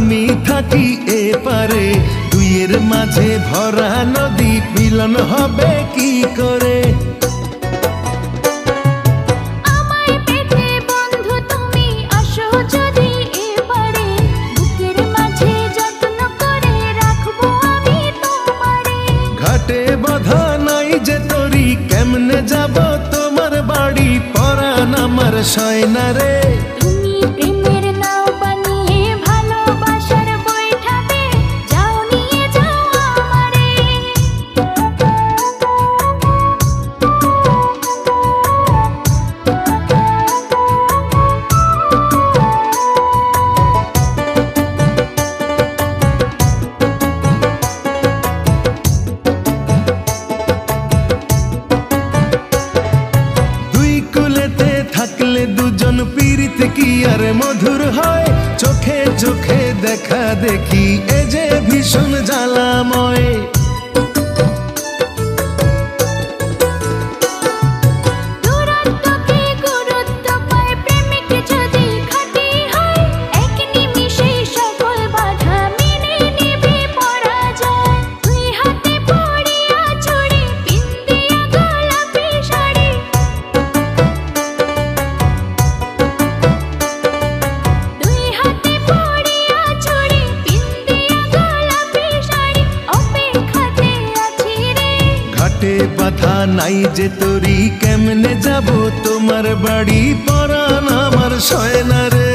আমি থাকি এপারে, দুইয়ের মাঝে ভরা নদী, মিলন হবে কি করে? ঘাটে বাঁধা নাই যে তরি, কেমনে যাব তোমার বাড়ি? পরাণ আমার সয় না রে। থাকলে দুজন পীড়িত কি আর মধুর হয়? চোখে চোখে দেখা দেখি এ যে ভীষণ জ্বালাময়। বাধা নাই যে তরি, কেমনে যাব তোমার বাড়ি? পরাণ আমার সয় না রে।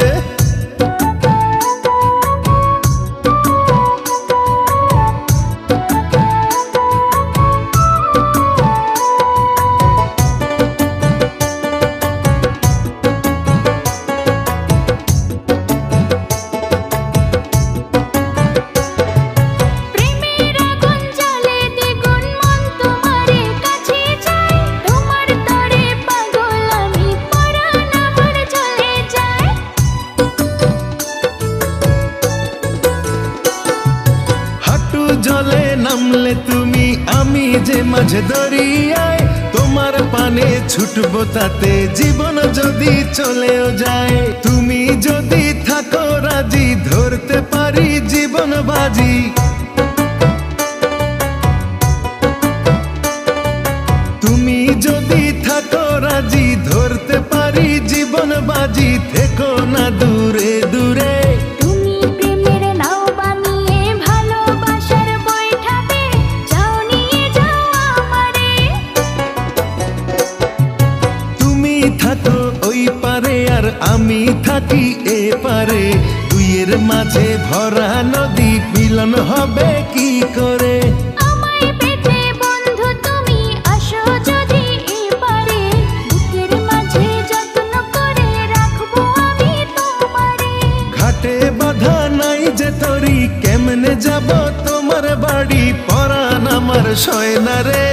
জলে নামলে তুমি, আমি যে মাঝে দরিয়ায়, তোমার পানে ছুটবো তাতে জীবন যদি চলেও যায়। তুমি যদি থাকো রাজি, ধরতে পারি জীবন বাজি। তুমি যদি থাকো রাজি, ধরতে পারি জীবন বাজি। থেকো না দূরে দূরে, থাকো ওই পারে আর আমি থাকি এপারে, দুইয়ের মাঝে ভরা নদী, মিলন হবে কি করে? ঘাটে বাঁধা নাই যে তরি, কেমনে যাব তোমার বাড়ি? পরাণ আমার সয় না রে।